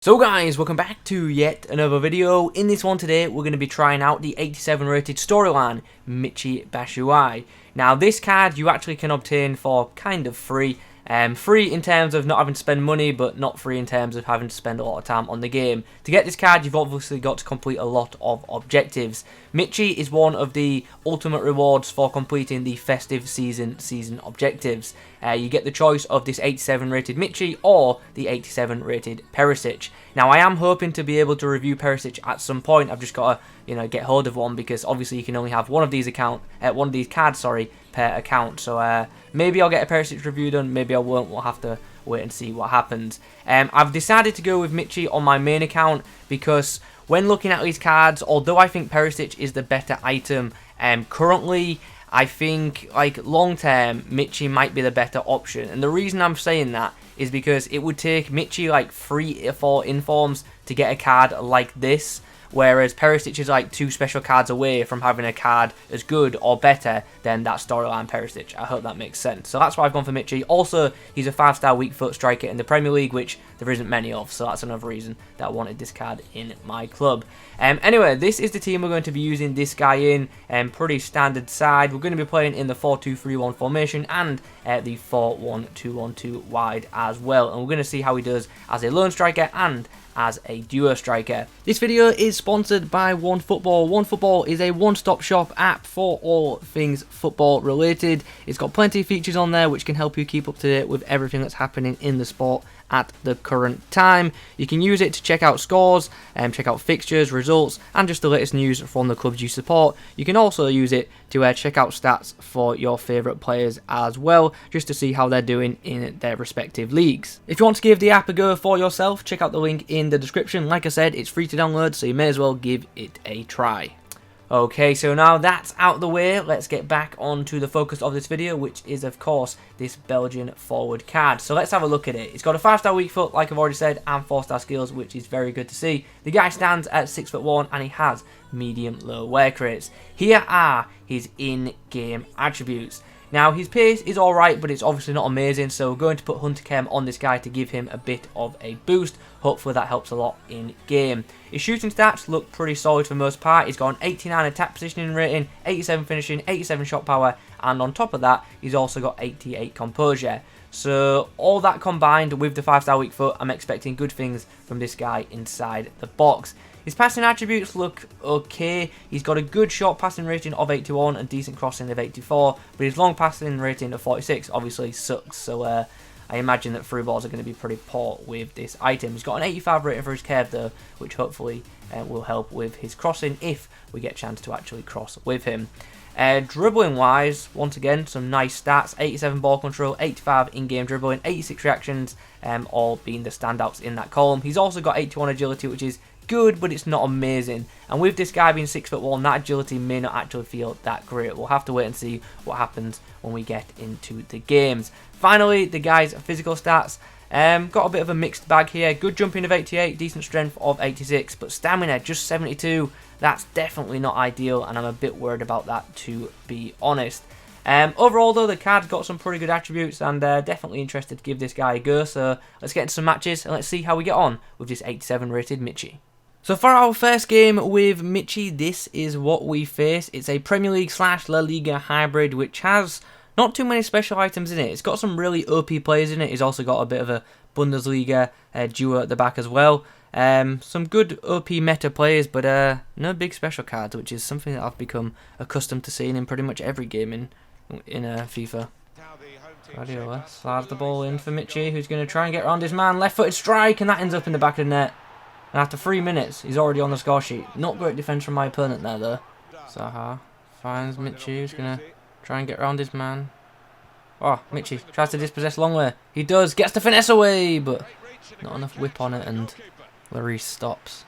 So guys, welcome back to yet another video. In this one today, we're going to be trying out the 87 rated storyline, Michy Batshuayi. Now this card you actually can obtain for kind of free. Free in terms of not having to spend money, but not free in terms of having to spend a lot of time on the game. To get this card, you've obviously got to complete a lot of objectives. Michy is one of the ultimate rewards for completing the festive season objectives. You get the choice of this 87 rated Michy or the 87 rated Perisic. Now I am hoping to be able to review Perisic at some point. I've just got to get hold of one, because obviously you can only have one of these cards, per account. So maybe I'll get a Perisic review done, maybe I won't. We'll have to wait and see what happens. I've decided to go with Michy on my main account because when looking at these cards, although I think Perisic is the better item, currently I think like long term Michy might be the better option. And the reason I'm saying that is because it would take Michy like 3 or 4 informs to get a card like this, whereas Perisic is like 2 special cards away from having a card as good or better than that storyline Perisic. I hope that makes sense. So that's why I've gone for Michy. Also, he's a 5-star weak foot striker in the Premier League, which there isn't many of, so that's another reason that I wanted this card in my club. Anyway, this is the team we're going to be using this guy in. Pretty standard side. We're going to be playing in the 4-2-3-1 formation and the 4-1-2-1-2 wide as well. And we're going to see how he does as a lone striker and as a duo striker. This video is sponsored by OneFootball. OneFootball is a one-stop shop app for all things football related. It's got plenty of features on there which can help you keep up to date with everything that's happening in the sport at the current time. You can use it to check out scores, check out fixtures, results, and just the latest news from the clubs you support. You can also use it to check out stats for your favourite players as well, just to see how they're doing in their respective leagues. If you want to give the app a go for yourself, check out the link in the description. Like I said, it's free to download, so you may as well give it a try. Okay, so now that's out the way, let's get back on to the focus of this video, which is, of course, this Belgian forward card. So let's have a look at it. It's got a 5-star weak foot, like I've already said, and 4-star skills, which is very good to see. The guy stands at 6'1", and he has medium-low work rates. Here are his in-game attributes. Now, his pace is alright, but it's obviously not amazing, so we're going to put Hunter Chem on this guy to give him a bit of a boost. Hopefully that helps a lot in game. His shooting stats look pretty solid for the most part. He's got an 89 attack positioning rating, 87 finishing, 87 shot power, and on top of that, he's also got 88 composure. So all that combined with the 5-star weak foot, I'm expecting good things from this guy inside the box. His passing attributes look okay. He's got a good short passing rating of 81 and decent crossing of 84, but his long passing rating of 46 obviously sucks, so I imagine that through balls are going to be pretty poor with this item. He's got an 85 rating for his curve though, which hopefully will help with his crossing if we get a chance to actually cross with him. Dribbling wise, once again, some nice stats. 87 ball control, 85 in-game dribbling, 86 reactions, all being the standouts in that column. He's also got 81 agility, which is good, but it's not amazing. And with this guy being 6'1", that agility may not actually feel that great. We'll have to wait and see what happens when we get into the games. Finally, the guy's physical stats. Got a bit of a mixed bag here. Good jumping of 88, decent strength of 86, but stamina just 72. That's definitely not ideal, and I'm a bit worried about that, to be honest. Overall though, the card's got some pretty good attributes, and definitely interested to give this guy a go. So let's get into some matches and let's see how we get on with this 87 rated Michy. So for our first game with Michy, this is what we face. It's a Premier League / La Liga hybrid, which has not too many special items in it. It's got some really OP players in it. It's also got a bit of a Bundesliga duo at the back as well. Some good OP meta players, but no big special cards, which is something that I've become accustomed to seeing in pretty much every game in FIFA. Guardiola slides the ball in for Michy, who's going to try and get around his man. Left-footed strike, and that ends up in the back of the net. And after 3 minutes, he's already on the score sheet. Not great defense from my opponent there, though. Zaha finds Michy, who's going to try and get around his man. Oh, Michy tries to dispossess Longway. He does, gets the finesse away, but not enough whip on it, and Lloris stops.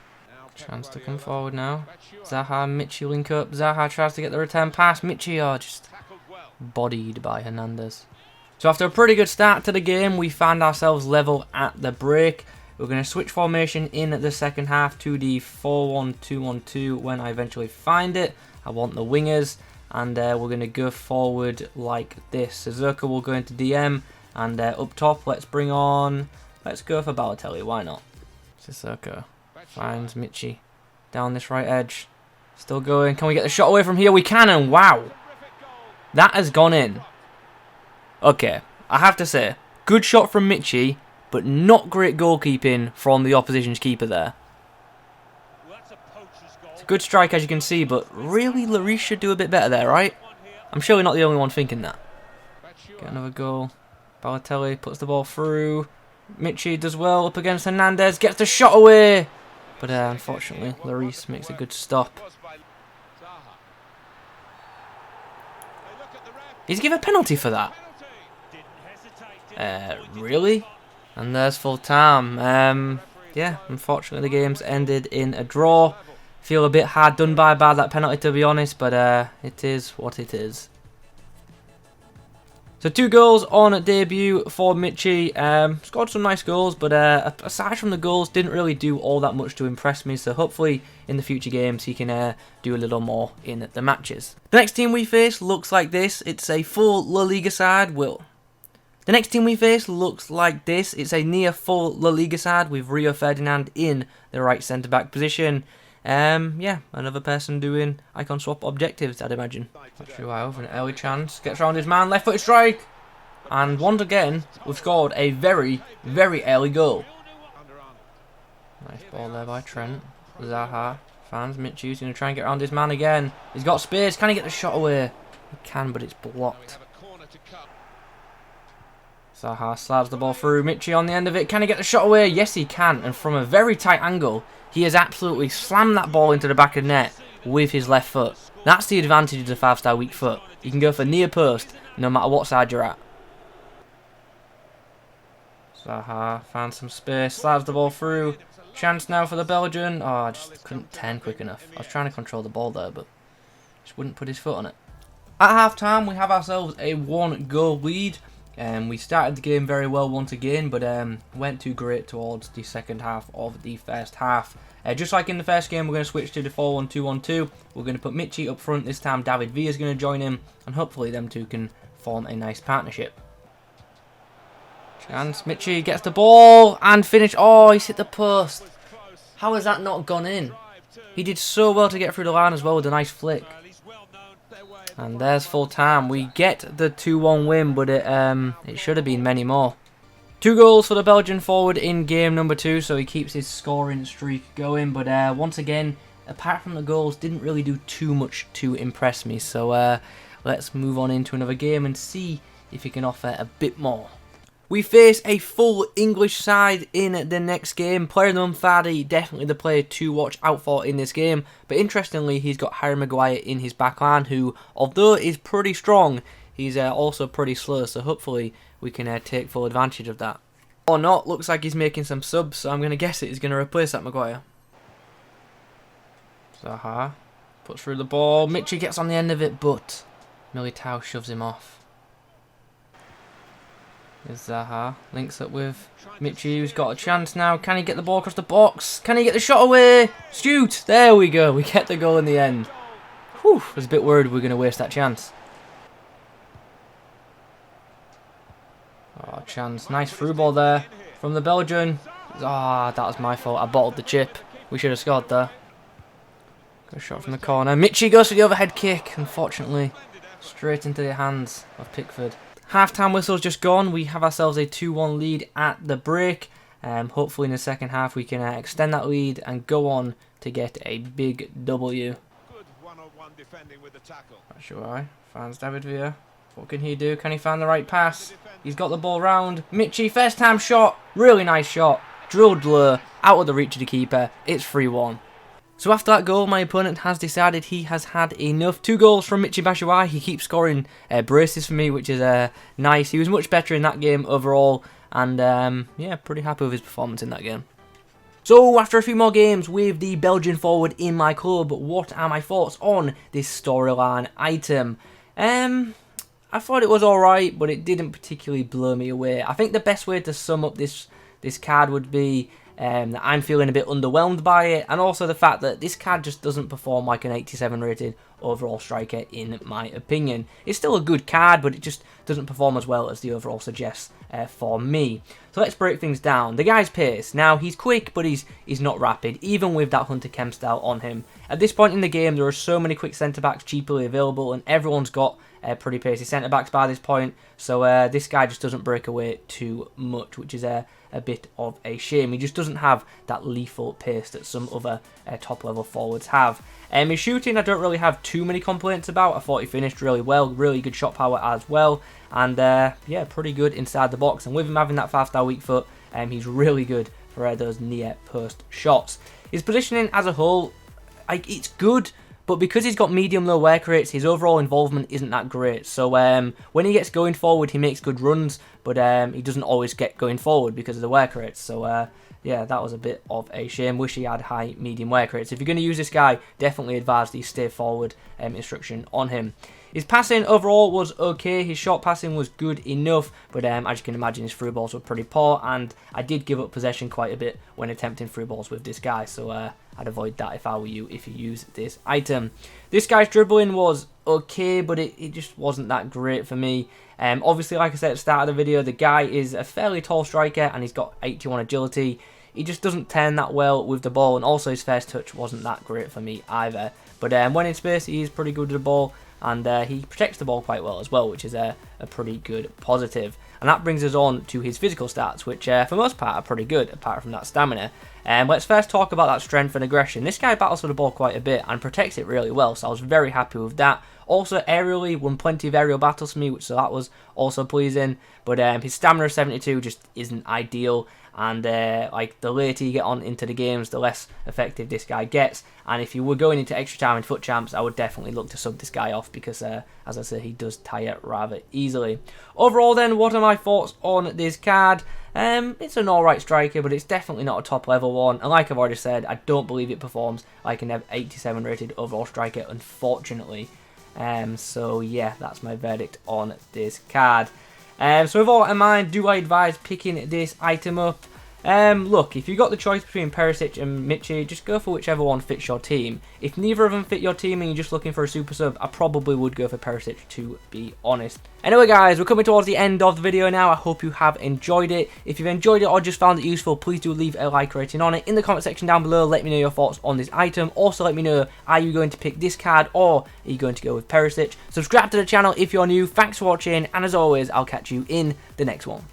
Chance to come forward now. Zaha, Michy link up. Zaha tries to get the return pass. Michy just bodied by Hernandez. So after a pretty good start to the game, we find ourselves level at the break. We're going to switch formation in the second half to the 4-1-2-1-2 when I eventually find it. I want the wingers, and we're going to go forward like this. Sissoko will go into DM, and up top, let's go for Balotelli, why not? Sissoko finds Michy down this right edge. Still going. Can we get the shot away from here? We can, and wow. That has gone in. Okay, I have to say, good shot from Michy, but not great goalkeeping from the opposition's keeper there. It's a good strike, as you can see, but really, Lloris should do a bit better there, right? I'm surely not the only one thinking that. Get another goal. Balotelli puts the ball through. Michy does well up against Hernandez. Gets the shot away. But unfortunately, Lloris makes a good stop. He's given a penalty for that. Really? And there's full time. Yeah, unfortunately the game's ended in a draw. Feel a bit hard done by that penalty, to be honest, but it is what it is. So 2 goals on debut for Michy. Scored some nice goals, but aside from the goals, didn't really do all that much to impress me. So hopefully in the future games he can do a little more in the matches. The next team we face looks like this. It's a full La Liga side. The next team we face looks like this. It's a near full La Liga side with Rio Ferdinand in the right centre-back position. Yeah, another person doing icon swap objectives, I'd imagine. Batshuayi over an early chance. Gets around his man, left-footed strike. And once again, we've scored a very, very early goal. Nice ball there by Trent. Zaha finds Michy. He's going to try and get around his man again. He's got space. Can he get the shot away? He can, but it's blocked. Zaha slabs the ball through. Michy on the end of it. Can he get the shot away? Yes, he can. And from a very tight angle, he has absolutely slammed that ball into the back of the net with his left foot. That's the advantage of the 5-star weak foot. You can go for near post no matter what side you're at. Zaha finds some space. Slabs the ball through. Chance now for the Belgian. Oh, I just couldn't turn quick enough. I was trying to control the ball there, but just wouldn't put his foot on it. At half-time, we have ourselves a 1-goal lead. We started the game very well once again, but went too great towards the second half of the first half. Just like in the first game, we're going to switch to the 4-1-2-1-2. We're going to put Michy up front. This time David Villa is going to join him, and hopefully them two can form a nice partnership. Chance, Michy gets the ball and finish. Oh, he's hit the post. How has that not gone in? He did so well to get through the line as well with a nice flick. And there's full time. We get the 2-1 win, but it should have been many more. 2 goals for the Belgian forward in game number 2, so he keeps his scoring streak going. But once again, apart from the goals, didn't really do too much to impress me. So let's move on into another game and see if he can offer a bit more. We face a full English side in the next game. Player of the month Vardy, definitely the player to watch out for in this game. But interestingly, he's got Harry Maguire in his backline, who, although is pretty strong, he's also pretty slow. So hopefully we can take full advantage of that. Or not, looks like he's making some subs, so I'm going to guess it. He's going to replace that Maguire. Zaha puts through the ball. Michy gets on the end of it, but Militao shoves him off. There's Zaha, links up with Michy, who's got a chance now. Can he get the ball across the box? Can he get the shot away? Shoot! There we go. We get the goal in the end. Whew, I was a bit worried we were going to waste that chance. Oh, chance. Nice through ball there from the Belgian. Ah, that was my fault. I bottled the chip. We should have scored there. Good shot from the corner. Michy goes for the overhead kick. Unfortunately, straight into the hands of Pickford. Half-time whistle's just gone. We have ourselves a 2-1 lead at the break. Hopefully in the second half we can extend that lead and go on to get a big W. Good one-on-one defending with the tackle. Batshuayi finds David Villa. What can he do? Can he find the right pass? He's got the ball round. Michy, first time shot. Really nice shot. Drilled low, out of the reach of the keeper. It's 3-1. So after that goal, my opponent has decided he has had enough. 2 goals from Michy Batshuayi. He keeps scoring braces for me, which is nice. He was much better in that game overall. And yeah, pretty happy with his performance in that game. So after a few more games with the Belgian forward in my club, what are my thoughts on this storyline item? I thought it was alright, but it didn't particularly blow me away. I think the best way to sum up this card would be that I'm feeling a bit underwhelmed by it, and also the fact that this card just doesn't perform like an 87 rated overall striker in my opinion. It's still a good card, but it just doesn't perform as well as the overall suggests for me. So let's break things down. The guy's pace. Now, he's quick, but he's not rapid, even with that Hunter Chem style on him. At this point in the game, there are so many quick centre-backs cheaply available, and everyone's got pretty pacey centre-backs by this point, so this guy just doesn't break away too much, which is a bit of a shame. He just doesn't have that lethal pace that some other top-level forwards have. His shooting, I don't really have too many complaints about. I thought he finished really well, really good shot power as well, and yeah, pretty good inside the box. And with him having that 5-star weak foot, he's really good for those near post shots. His positioning as a whole, it's good, but because he's got medium-low work rates, his overall involvement isn't that great. So when he gets going forward, he makes good runs, but he doesn't always get going forward because of the work rates. So yeah, that was a bit of a shame. Wish he had high medium work rates. If you're going to use this guy, definitely advise the stay forward instruction on him. His passing overall was okay. His short passing was good enough, but as you can imagine, his through balls were pretty poor, and I did give up possession quite a bit when attempting through balls with this guy, so I'd avoid that if I were you, if you use this item. This guy's dribbling was okay, but it just wasn't that great for me. Obviously, like I said at the start of the video, the guy is a fairly tall striker, and he's got 81 agility. He just doesn't turn that well with the ball, and also his first touch wasn't that great for me either. But when in space, he is pretty good with the ball, and he protects the ball quite well as well, which is a pretty good positive. And that brings us on to his physical stats, which for most part are pretty good, apart from that stamina. Let's first talk about that strength and aggression. This guy battles for the ball quite a bit and protects it really well, so I was very happy with that. Also, aerially, won plenty of aerial battles for me, so that was also pleasing. But his stamina of 72 just isn't ideal, and like the later you get on into the games, the less effective this guy gets. And if you were going into extra time in foot champs, I would definitely look to sub this guy off because, as I say, he does tire rather easily. Overall, then, what are my thoughts on this card? It's an alright striker, but it's definitely not a top level one. And like I've already said, I don't believe it performs like an 87 rated overall striker, unfortunately. So yeah, that's my verdict on this card. So with all that in mind, do I advise picking this item up? Look, if you've got the choice between Perisic and Michy, just go for whichever one fits your team. If neither of them fit your team and you're just looking for a super sub, I probably would go for Perisic, to be honest. Anyway guys, we're coming towards the end of the video now. I hope you have enjoyed it. If you've enjoyed it or just found it useful, please do leave a like rating on it. In the comment section down below, let me know your thoughts on this item. Also let me know, are you going to pick this card or are you going to go with Perisic? Subscribe to the channel if you're new. Thanks for watching, and as always, I'll catch you in the next one.